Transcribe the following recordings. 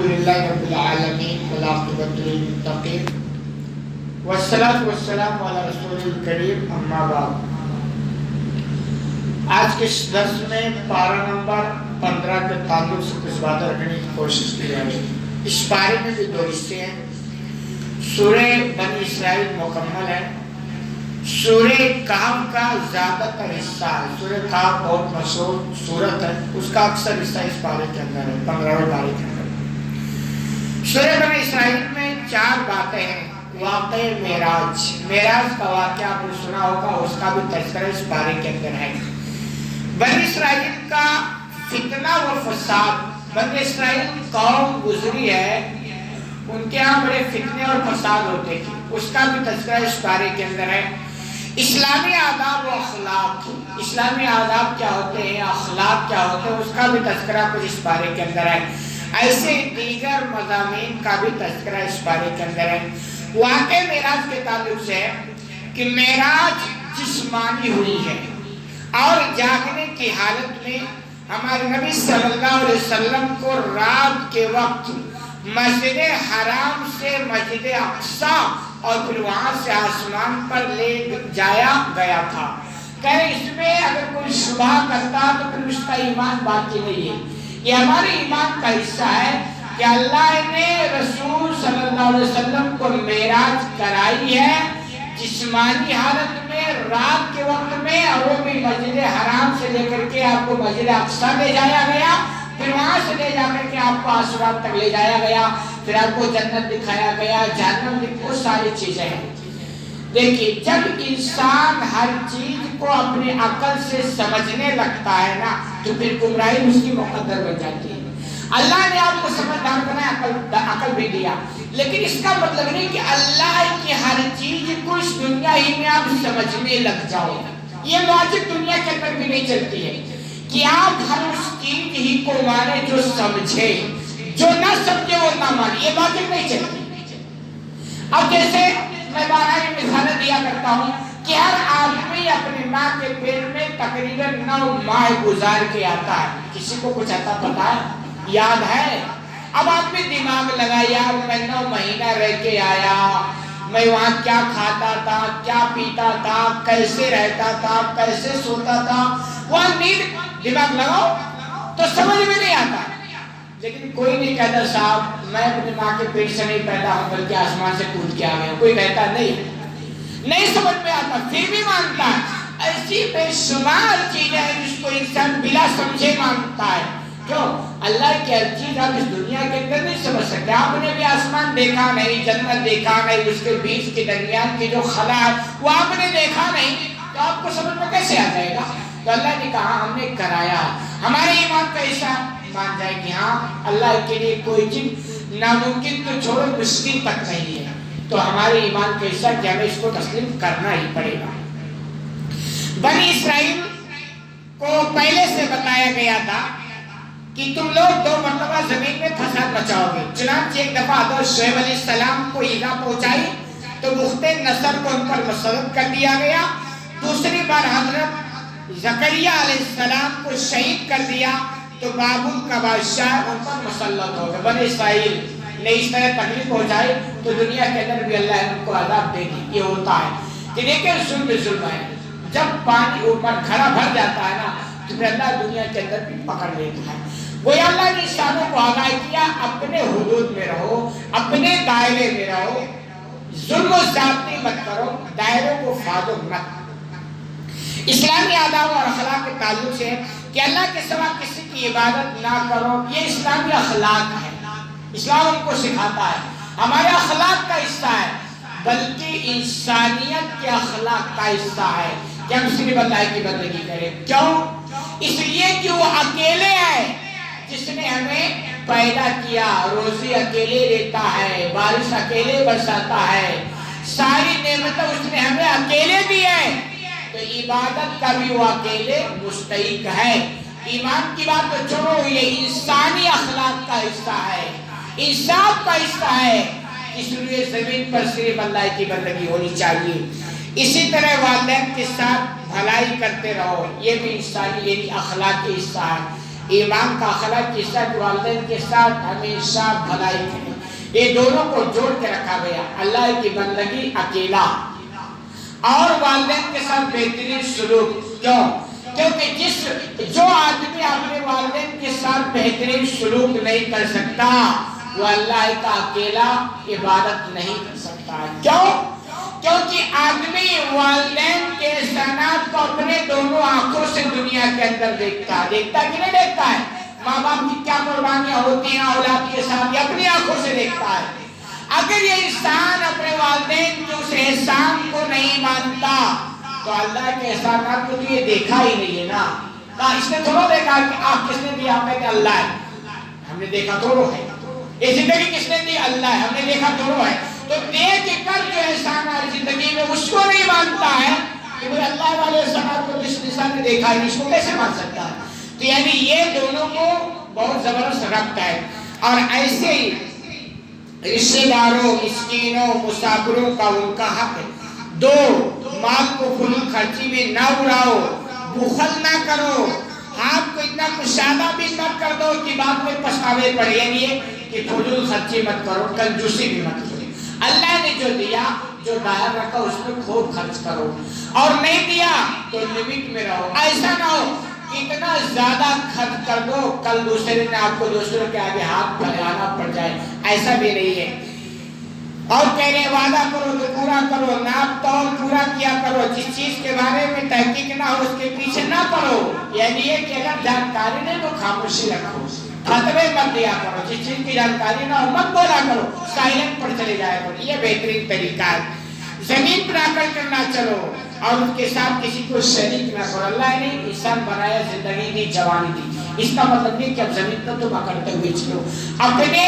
الحمدللہ رب العالمین والعاقبۃ للمتقین والصلاۃ والسلام علی رسول الکریم اما بعد۔ آج کے درس میں پارہ نمبر 15 کے تعلق سے کچھ باتیں رکھنے کی کوشش کی جائے گی۔ اس پارے میں بھی دو حصے ہیں۔ سورہ بنی اسرائیل مکمل ہے، سورہ کہف کا زیادہ تر حصہ ہے۔ سورہ کہف بہت مشہور سورت ہے، اس کا اکثر حصہ اس پارے کے اندر ہے، 15ویں پارے کے اندر۔ سورہ بنی اسرائیل میں 4 باتیں ہیں۔ واقعہ معراج کا واقعہ آپ نے سنا ہوگا، اس کا بھی تذکرہ اس پارے کے اندر ہے۔ بنی اسرائیل کا فتنہ و فساد، بنی اسرائیل قوم گزری ہے، ان کے ہاں بڑے فتنے اور فساد ہوتے تھے، اس کا بھی تذکرہ اس پارے کے اندر ہے۔ اسلامی آداب و اخلاق، اسلامی آداب کیا ہوتے ہیں، اخلاق کیا ہوتے ہیں، اس کا بھی تذکرہ کچھ اس پارے کے اندر ہے۔ ایسے دیگر مضامین کا بھی تذکرہ اس پارے کے اندر ہے۔ واقع معراج کے تعلق سے ہے کہ معراج جسمانی ہوئی ہے اور جاگنے کی حالت میں ہمارے نبی صلی اللہ علیہ وسلم کو رات کے وقت مسجد حرام سے مسجد اقصی اور پھر وہاں سے آسمان پر لے جایا گیا تھا۔ کہ اس میں اگر کوئی شبہ کرتا تو پھر اس کا ایمان باقی نہیں ہے۔ یہ ہمارے ایمان کا حصہ ہے کہ اللہ نے رسول صلی اللہ علیہ وسلم کو معراج کرائی ہے جسمانی حالت میں، رات کے وقت میں، اور وہ بھی مسجد حرام سے لے کر کے آپ کو مسجد اقصی لے جایا گیا، پھر وہاں سے لے جا کر کے آپ کو آسمان تک لے جایا گیا، پھر آپ کو جنت دکھایا گیا، جہنم بہت ساری چیزیں ہیں۔ دیکھیے، جب انسان ہر چیز کو اپنے عقل سے سمجھنے لگتا ہے نا تو پھر گمراہی اس کی مقدر بن جاتی ہے۔ اللہ نے آپ کو سمجھدار بنایا، عقل بھی دیا، لیکن اس کا مطلب نہیں کہ اللہ کی ہر چیز کو اس دنیا ہی میں آپ سمجھنے لگ جاؤ۔ یہ لاجک دنیا کے اندر بھی نہیں چلتی ہے کہ آپ ہر اس چیز ہی کو مانے جو سمجھے، جو نہ سمجھے وہ نہ مانے، یہ لاجک نہیں چلتی۔ اب جیسے میں بارہ مثالیں دیا کرتا ہوں کہ ہر آدمی اپنی ماں کے پیٹ میں تقریباً 9 ماہ گزار کے آتا ہے۔ کسی کو کچھ آتا پتا ہے، یاد ہے؟ اب آدمی دماغ لگا، یار میں 9 مہینہ رہ کے آیا، میں وہاں کیا کھاتا تھا، کیا پیتا تھا، کیسے رہتا تھا، کیسے سوتا تھا، وہاں نیند دماغ لگاؤ تو سمجھ میں نہیں آتا۔ لیکن کوئی نہیں کہتا صاحب میں اپنی ماں کے پیٹ سے نہیں پیدا ہوں بلکہ آسمان سے کود کے آ گیا، کوئی کہتا نہیں سمجھ میں آتا، پھر بھی مانتا ہے۔ ایسی بے شمار چیزیں ہیں جس کو انسان بلا سمجھے مانتا ہے۔ کیوں؟ اللہ کی ہر چیز آپ اس دنیا کے اندر نہیں سمجھ سکتے۔ آپ نے بھی آسمان دیکھا نہیں، جنت دیکھا نہیں، اس کے بیچ کے درمیان کی جو خلا ہے وہ آپ نے دیکھا نہیں، تو آپ کو سمجھ میں کیسے آ جائے گا؟ تو اللہ نے کہا ہم نے کرایا۔ ہمارے ایمان کا حصہ مان جائے کہ ہاں اللہ کے لیے کوئی چیز ناممکن تو چھوڑو مشکل تک نہیں ہے، تو ہمارے ایمان کا حصہ کہ ہمیں اس کو تسلیم کرنا ہی پڑے گا۔ بنی اسرائیل کو پہلے سے بتایا گیا تھا کہ تم لوگ 2 مرتبہ زمین میں فساد مچاؤ گے۔ چنانچہ ایک دفعہ حضرت شعیب علیہ السلام کو ایذا پہنچائی تو بخت نصر کو ان پر مسلط کر دیا گیا۔ دوسری بار حضرت زکریا علیہ السلام کو شہید کر دیا تو بابل کا بادشاہ ان پر مسلط ہو گیا۔ بنی اسرائیل نے اس طرح تکلیف پہنچائی تو دنیا کے اندر بھی اللہ نے ان کو عذاب دے دی۔ یہ ہوتا ہے کہ دیکھیں ظلم ہے، جب پانی اوپر کھڑا بھر جاتا ہے نا تو پھر اللہ دنیا کے اندر بھی پکڑ لیتا ہے۔ وہ اللہ نے انسانوں کو آگاہ کیا اپنے حدود میں رہو، اپنے دائرے میں رہو، ظلم و زیادتی مت کرو، دائروں کو فاضل مت۔ اسلامی آداب اور اخلاق کے تعلق سے کہ اللہ کے سوا کسی کی عبادت نہ کرو، یہ اسلامی اخلاق ہے، اسلام ہم کو سکھاتا ہے، ہمارے اخلاق کا حصہ ہے، بلکہ انسانیت کے اخلاق کا حصہ ہے کہ ہم صرف اللہ کی بندگی کریں۔ کیوں؟ اس لیے کہ وہ اکیلے ہے جس نے ہمیں پیدا کیا، روزی اکیلے دیتا ہے، بارش اکیلے برساتا ہے، ساری نعمتیں اس نے ہمیں اکیلے دی ہے، تو عبادت کا بھی وہ اکیلے مستحق ہے۔ ایمان کی بات تو چھوڑو، یہ انسانی اخلاق کا حصہ ہے، انصاف کا حصہ ہے، اس لیے زمین پر صرف اللہ کی بندگی ہونی چاہیے۔ اسی طرح والدین کے ساتھ بھلائی کرتے رہو، یہ بھی انسانی یعنی اخلاقی حصہ ہے۔ ایمان کا اخلاق کے ساتھ والدین کے ساتھ ہمیشہ بھلائی کریں. یہ دونوں کو جوڑ کے رکھا گیا. اللہ کی بندگی اکیلا اور والدین کے ساتھ بہترین سلوک. کیوں؟ کیونکہ جو آدمی اپنے والدین کے ساتھ بہترین سلوک نہیں کر سکتا وہ اللہ کا اکیلا عبادت نہیں کر سکتا. کیوں؟ کیونکہ آدمی والدین کے احسانات کو اپنے دونوں آنکھوں سے دنیا کے اندر دیکھتا کہ نہیں دیکھتا ہے. ماں باپ کی کیا قربانیاں ہوتی ہیں اولاد کے ساتھ، یہ اپنی آنکھوں سے دیکھتا ہے. اگر یہ انسان اپنے والدین کے اس احسان کو نہیں مانتا تو اللہ کے احسانات کو تو یہ دیکھا ہی نہیں ہے نا. اس نے تھوڑا دیکھا کہ آپ کس نے دیا، ہمیں کہ اللہ ہے. ہم نے دیکھا تھوڑا ہے. یہ زندگی کس نے دی؟ اللہ ہے. ہم نے دیکھا تھوڑا ہے. تو دیکھ کر جو احسان ہے زندگی میں اس کو نہیں مانتا ہے کہ وہ اللہ والے احسانات کو جس انسان نے دیکھا ہے اس کو کیسے مان سکتا ہے. تو یعنی یہ دونوں کو بہت زبردست رکھتا ہے. اور ایسے ہی رشتہ داروں، مسکینوں، مسافروں کا ان کا حق ہے. دو، مال کو فضول خرچی میں نہ اڑاؤ، بخل نہ کرو، ہاتھ کو اتنا کشادہ بھی مت کر دو کہ بعد میں پچھتاوے پڑے. یعنی کہ فضول خرچی مت کرو، کنجوسی بھی مت کرو. اللہ نے جو دیا، جو باہر رکھا اس میں خوب خرچ کرو، اور نہیں دیا تو لمٹ میں رہو. ایسا نہ ہو اتنا زیادہ خرچ کر دو کل دوسرے دن آپ کو دوسروں کے آگے ہاتھ پھیلانا پڑ جائے. ایسا بھی نہیں ہے. اور کہہ رہے وعدہ کرو تو پورا کرو، ناپ تول پورا کیا کرو. جس چیز کے بارے میں تحقیق نہ ہو اس کے پیچھے نہ پڑو. یعنی یہ کہ اگر جانکاری نہیں تو خاموشی رکھو، فتوے مت دیا کرو. جس چیز کی جانکاری نہ ہو مت بولا کرو، سائلنٹ پر چلے جایا کرو. یہ بہترین طریقہ ہے. زمین پر آ کر کرنا چلو اور اس کے ساتھ کسی کو شریک نہ کرو. اللہ نے انسان بنایا، زندگی دی، جوانی دی. اس کا مطلب نہیں کہ اب زمین پر تم اکڑتے ہوئے چلو. اپنے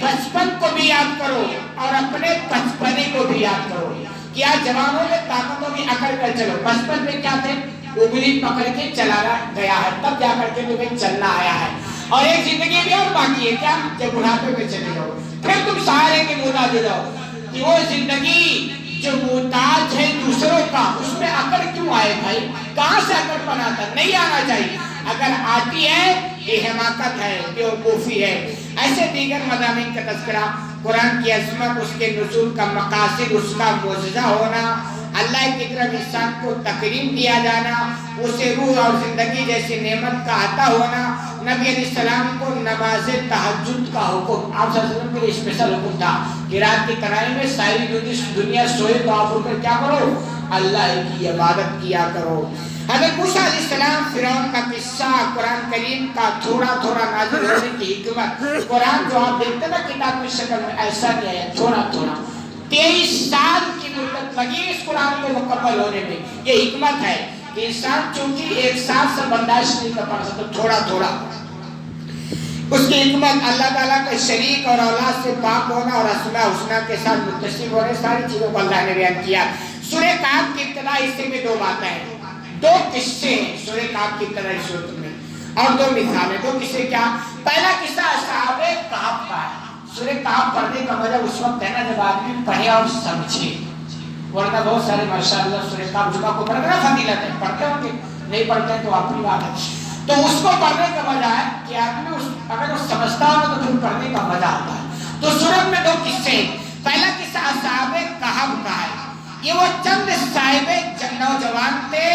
بچپن کو بھی یاد کرو اور اپنے بچپنے کو بھی یاد کرو. کیا جوانوں میں طاقتوں میں اکڑ کر چلو. بچپن میں کیا تھے؟ انگلی پکڑ کے چلانا گیا ہے، تب جا کر کے تمہیں چلنا آیا ہے. اور ایک زندگی بھی اور باقی ہے. کیا؟ جب بڑھاپے میں چلے جاؤ پھر تم سہارے کے محتاج ہو جاؤ. کہ وہ زندگی جو محتاج ہے دوسروں کا، اس میں اکڑ کیوں آئے بھائی؟ کہاں سے اکڑ پن آتا؟ نہیں آنا چاہیے. اگر آتی ہے یہ حماقت ہے، بیوقوفی ہے. ایسے دیگر مضامین کا تذکرہ، قرآن کی عظمت، اس کے نزول کا مقاصد، اس کا معجزہ ہونا، اللہ کی طرف انسان کو تکریم دیا جانا، اسے روح اور زندگی جیسی نعمت کا عطا ہونا، نبی علیہ السلام کو نماز تہجد کا حکم، آپ صلی اللہ علیہ وسلم کے لیے اسپیشل حکم تھا کہ رات کی ترائی میں ساری دنیا سوئے تو آپ اٹھ کر کیا کرو؟ اللہ کی عبادت کیا کرو. حضرت موسیٰ علیہ السلام، فرعون کا قصہ، قرآن کریم کا تھوڑا تھوڑا نازل ہونے کی حکمت. قرآن جو آپ دیکھتے نا کتاب کی شکل میں، ایسا نہیں ہے، تھوڑا تھوڑا. 23 سال کی مدت لگی اس قرآن کو مکمل ہونے میں. یہ حکمت ہے کہ انسان چونکہ ایک ساتھ سے برداشت نہیں کر پاتا تو تھوڑا تھوڑا. اس کی حکمت اللہ تعالیٰ کا شریک اور اولاد سے پاک ہونا اور اسماء الحسنی کے ساتھ متصف ہونے، ساری چیزوں کو اللہ نے بیان کیا. سورہ کہف کی ابتدائی حصے میں 2 باتیں ہیں، 2 قصے ہیں سورہ کہف کی ابتدائی صورت میں، اور 2 مثالیں. 2 قصے کیا؟ پہلا قصہ اصحاب کہف کا ہے. سورہ کہف پڑھنے کا مزہ اس وقت ہے نا جب آدمی پڑھے اور سمجھے. ورنہ بہت سارے ماشاءاللہ سورہ کہف جمعہ کو پڑھنا فضیلت ہے، پڑھتے ہوں گے، نہیں پڑھتے ہیں تو اپنی بات ہے. تو اس کو پڑھنے کا مزہ ہے کہ آدمی اگر وہ سمجھتا ہو تو پھر پڑھنے کا مزہ آتا ہے. تو سورت میں 2 قصے. پہلا قصہ اصحاب کہف کا ہے. یہ وہ چند صاحب نوجوان تھے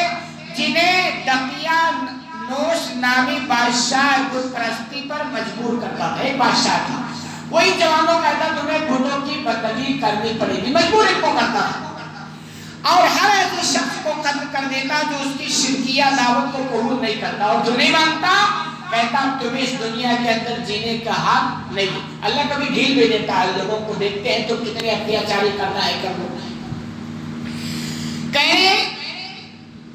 جنہیں دقیانوس نامی بادشاہ بت پرستی پر مجبور کرتا تھا. ایک بادشاہ تھا، وہی جوانوں کہتا تمہیں بتوں کی بندگی کرنی پڑے گی، مجبور ان کو کرتا تھا. اور ہر ایسے شخص کو قتل کر دیتا جو اس کی شرکیہ دعوت کو قبول نہیں کرتا، اور جو نہیں مانتا کہتا تمہیں اس دنیا کے اندر جینے کا حق نہیں. اللہ کبھی ڈھیل بھی دیتا ہے. لوگوں کو دیکھتے ہیں تو کتنے اتیاچاری کرنا ہے کر لو. کہے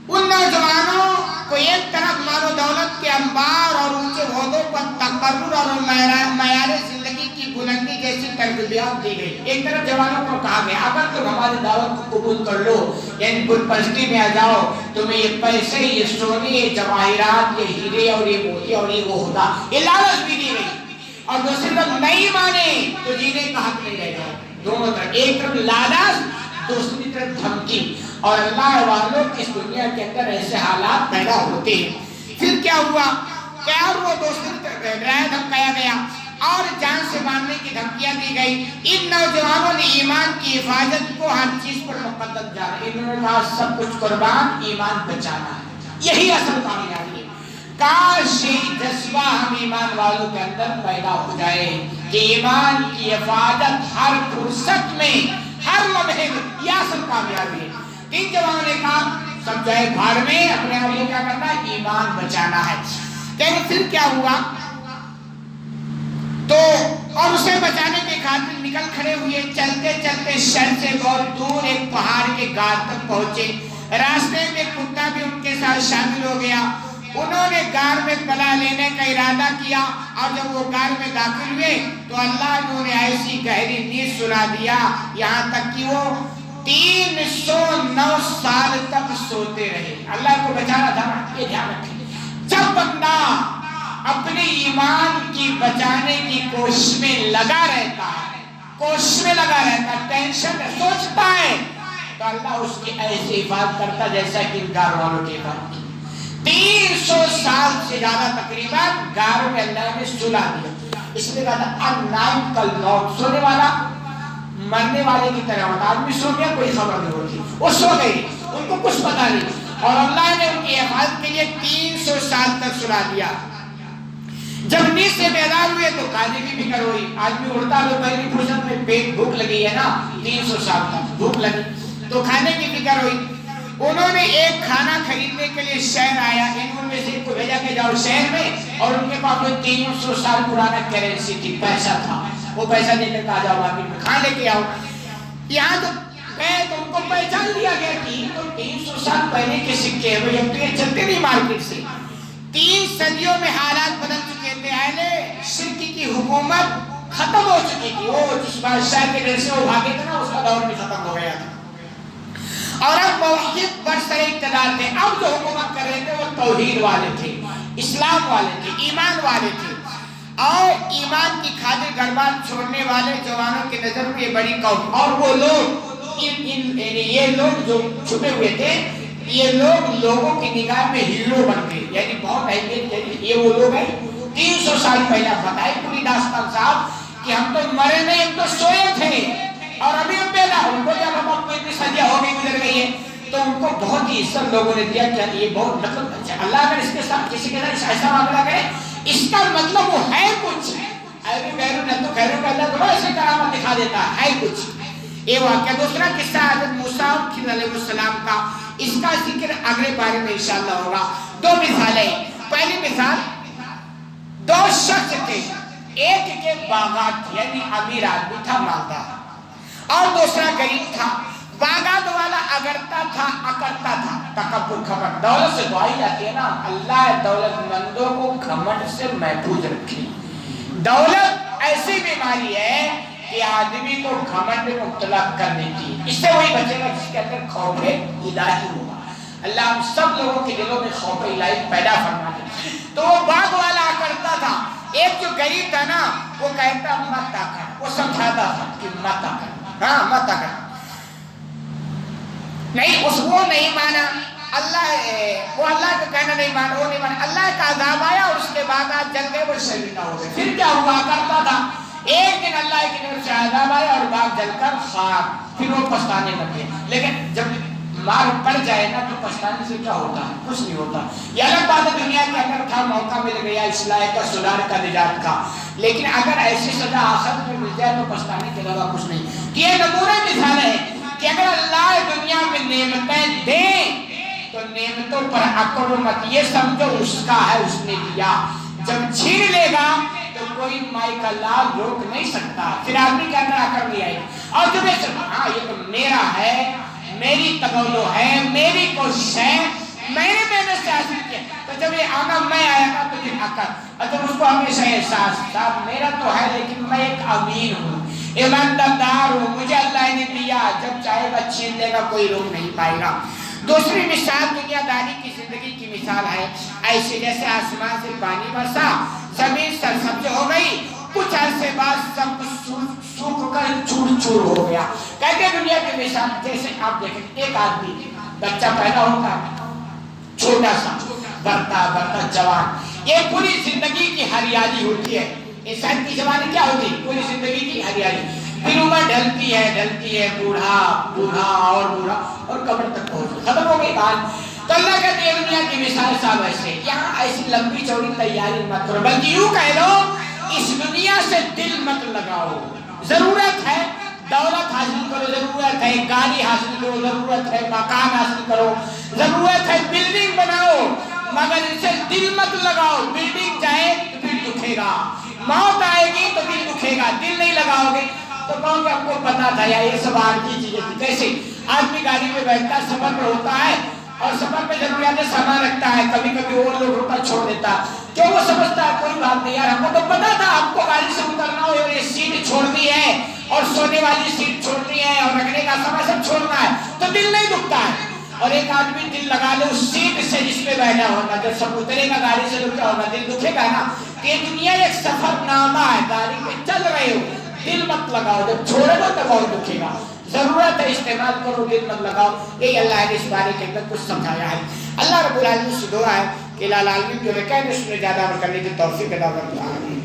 ان نوجوانوں کو ایک طرف مال و دولت کے انبار اور اونچے عہدوں پر تقرر اور معیار زندگی کی بلندی جیسی ترغیبات دی گئی. ایک طرف جوانوں کو کہا گیا اگر تم ہماری دعوت کو قبول کر لو، یعنی بت پرستی میں آ جاؤ، تمہیں یہ پیسے، یہ سونے، یہ جواہرات، یہ ہیرے اور یہ موتی اور یہ عہدہ، یہ لالچ بھی دی گئی. اور دوسری طرف نہیں مانے تو جینے کا حق نہیں رہے گا. دونوں طرف، ایک طرف لالچ، دوسری طرف دھمکی. اور اللہ والوں کی اس دنیا کے اندر ایسے حالات پیدا ہوتے ہیں. پھر کیا ہوا؟ کہ اور وہ دوسرے ڈرایا دھمکایا گیا اور جان سے مارنے کی دھمکیاں دی گئی. ان نوجوانوں نے ایمان کی حفاظت کو ہر چیز پر مقدم جانا. انہوں نے کہا سب کچھ قربان، ایمان بچانا ہے. یہی اصل کامیابی ہے. کاش یہ جذبہ ہم ایمان والوں کے اندر پیدا ہو جائے کہ ایمان کی حفاظت ہر فرصت میں، ہر لمحے میں. یہ اصل کامیابی ہے. 3 جوانوں نے کہا سب جائے بھاڑ میں، اپنے آپ کو کیا کرنا ہے؟ ایمان بچانا ہے. لیکن پھر کیا ہوا؟ تو اور اسے بچانے کے خاطر نکل کھڑے ہوئے. چلتے چلتے شہر سے بہت دور ایک پہاڑ کے غار تک پہنچے. راستے میں کتا بھی ان کے ساتھ شامل ہو گیا. انہوں نے غار میں پناہ لینے کا ارادہ کیا اور جب وہ غار میں داخل ہوئے تو اللہ نے انہیں ایسی گہری نیند سنا دیا یہاں تک کہ وہ 309 سال تک سوتے رہے. اللہ کو بچانا تھا نا، یہ دھیان رکھیں. جب بندہ اپنے ایمان کی بچانے کی کوشش میں لگا رہتا ہے، ٹینشن سوچتا ہے، تو اللہ اس کی ایسی حفاظت کرتا جیسا کہ غار والوں کی حفاظت کی. 300 سال سے زیادہ تقریباً غار میں اللہ نے سلا دیا. اس نے کہا تھا النائم کالموت، سونے والا مرنے والے کی طرح ہوتا. آدمی سو گیا کوئی خبر نہیں ہوتی، وہ سو گئی، ان کو کچھ پتا نہیں. اور اللہ نے ان کی حفاظت کے لیے 300 سال تک سلا دیا. جب نیند سے بیدار ہوئے تو کھانے کی فکر ہوئی. آدمی اڑتا ہے تو پہلی فرصت میں پیٹ بھوک لگی ہے نا، 300 سال تک بھوک لگی تو کھانے کی فکر ہوئی. انہوں نے ایک کھانا خریدنے کے لیے شہر آیا. انہوں نے سے کو بھیجا کہ جاؤ شہر میں، اور ان کے پاس 300 سال پرانا کرنسی تھی، پیسہ تھا. وہ پیسہ دے کر کہا جاؤ مارکیٹ میں کھا لے کے آؤ. یہاں تو گئے تو ان کو پہچان لیا گیا کہ تو 300 سال پہلے کے سکے ہیں. وہ اب تو یہ چلتے نہیں مارکیٹ سے. 3 صدیوں میں حالات بدل چکے تھے. اہل شرک کی حکومت ختم ہو چکی تھی. وہ جس بادشاہ کے گھر سے وہ بھاگے تھے نا، اس کا دور بھی ختم ہو گیا تھا. اور اب موحد برسر اقتدار تھے. اب جو حکومت کر رہے تھے وہ توحید والے تھے، اسلام والے تھے، ایمان والے تھے. اور ایمان کی خاطر گھر-بار چھوڑنے والے جوانوں کی نظر میں یہ بڑی قوم. اور وہ لوگ یہ لوگ جو چھپے ہوئے تھے، یہ لوگ لوگوں کی نگاہ میں ہیرو بن گئے، یعنی بہت اہمیت. یہ وہ لوگ ہیں 300 سال پہلے بتائی پوری داستان صاحب کہ ہم تو مرے نہیں، ہم تو سوئے تھے اور ابھی ہم پیدا. ان کو جب ہم اتنی صدیاں ہو گئی گزر گئی ہے تو ان کو بہت ہی عزت لوگوں نے دیا کہ یہ بہت مطلب اچھا. اللہ اگر اس کے ساتھ کسی کے ساتھ ایسا معاملہ کرے، اس کا مطلب وہ ہے کچھ. ایرو غیرو نہ تو غیرو کا اللہ تو ایسے کرامت دکھا دیتا ہے کچھ. یہ واقعہ. دوسرا قصہ حضرت موسیٰ علیہ السلام کا، اس کا ذکر اگلے بارے میں انشاءاللہ ہوگا. 2 مثالیں. پہلی مثال، 2 شخص تھے. ایک کے باغات یعنی امیر آدمی تھا، مالدار، اور دوسرا غریب تھا. باغات والا اگرتا تھا، اکڑتا تھا. تکبر، گھمنڈ. دولت سے دعائی جاتی ہے نا، اللہ دولت مندوں کو گھمنڈ سے محفوظ رکھے. دولت ایسی بیماری ہے کہ آدمی کو گھمنڈ میں مبتلا کر دیتی ہے. اس سے وہی بچے گا جس کے اندر خوف الہی ہوگا. اللہ ہم سب لوگوں کے دلوں میں خوف الہی پیدا فرما دے. تو وہ باغ والا کرتا تھا. ایک جو غریب تھا نا، وہ کہتا مت کر، وہ سمجھاتا تھا کہ مت کر، ہاں مت کر. نہیں، اس وہ نہیں مانا. وہ اللہ کا کہنا نہیں مانا، وہ نہیں مانا. اللہ کا عذاب آیا اور اس کے باغات جل گئے، وہ شہید ہو گئے. پھر کیا ہوا کرتا تھا؟ ایک دن اللہ کی طرف سے عذاب آیا اور باغ جل کر خاک. پھر وہ پچھتانے لگے. لیکن جب مار پڑ جائے نا تو پچھتانے سے کیا ہوتا ہے؟ کچھ نہیں ہوتا. یہ الگ بات ہے دنیا کے اندر تھا، موقع مل گیا اصلاح کا، سدھار کا، نجات کا. لیکن اگر ایسی سزا آخرت میں مل جائے تو پچھتانے کے علاوہ کچھ نہیں. یہ نمونہ مثال ہے کہ اگر اللہ دنیا میں نعمتیں دیں تو نعمتوں پر اکڑ مت. یہ سمجھو اس کا ہے، اس نے دیا. جب چھین لے گا تو کوئی مائی کا لال روک نہیں سکتا. پھر آدمی کے اندر اکڑ نہیں آئے. اور جب ہاں یہ تو میرا ہے، میری تگولو ہے، میری کوشش ہے، میں نے محنت سے حاصل کیا. تو جب یہ آنا میں آیا گا تو پھر اکڑ. اور اس کو ہمیشہ احساس صاحب میرا تو ہے لیکن میں ایک امین ہوں، ایماندار ہوں، مجھے اللہ نے دیا، جب چاہے گا چھین لے گا، کوئی روک نہیں پائے گا. دوسری مثال دنیا داری کی زندگی کی مثال ہے. ایسے جیسے آسمان سے پانی برسا، زمین سرسبز ہو گئی، کچھ عرصے بعد سب کچھ سوکھ کر چور چور ہو گیا. کہتے دنیا کی مثال جیسے آپ دیکھیں، ایک آدمی بچہ پیدا ہوتا ہے چھوٹا سا، بڑھتا بڑھتا جوان، یہ پوری زندگی کی ہریالی ہوتی ہے. انسان کی جوانی کیا ہوتی ہے؟ پوری زندگی کی ہریالی. پھر عمر ڈھلتی ہے, بوڑھا اور قبر تک پہنچ ختم ہو گئی بات. تو اللہ کہتے ہیں دنیا کی مثال صاحب ایسے, یہاں ایسی لمبی چوڑی تیاری مت کرو, بلکہ یوں کہہ لو اس دنیا سے دل مت لگاؤ. ضرورت ہے دولت حاصل کرو, ضرورت ہے گاڑی حاصل کرو, ضرورت ہے مکان حاصل کرو, ضرورت ہے بلڈنگ بناؤ, مگر اسے دل مت لگاؤ. بلڈنگ جائے تو دل دکھے گا, موت آئے گی تو دل دکھے گا. دل نہیں لگاؤ گے تو کہو کہ ہم کو پتا تھا یا یہ سب آرتی چیزیں تھی. کیسے آدمی گاڑی میں بیٹھتا ہے, سفر میں ہوتا ہے اور سفر میں ضروریات سامان رکھتا ہے, کبھی کبھی اور لوگ روکا چھوڑ دیتا, کیوں وہ سمجھتا ہے کوئی بات نہیں یار, ہم کو تو پتا تھا آپ کو گاڑی سے اترنا ہو, یہ سیٹ چھوڑنی ہے اور سونے والی سیٹ چھوڑنی ہے اور رکھنے کا سامان سب چھوڑنا ہے, تو دل نہیں دکھتا ہے. اور ایک آدمی دل لگا لے اس سیٹ سے جس پہ بیٹھا ہوگا, جب سب اترے گا گاڑی سے تو کیا ہوگا, دل دکھے گا نا. یہ دنیا ایک سفر نامہ ہے, گاڑی پہ چل رہے ہو, دل مت لگاؤ, جب چھوڑے گا تو بہت دکھے گا. ضرورت ہے استعمال کرو, دل مت لگاؤ. یہی اللہ نے اس بارے کے اندر کچھ سمجھایا ہے. اللہ رب العالمین سے دعا ہے کہ العالمین جو ہے کہ اس میں زیادہ عمل کرنے کی توفیق عطا فرمائے.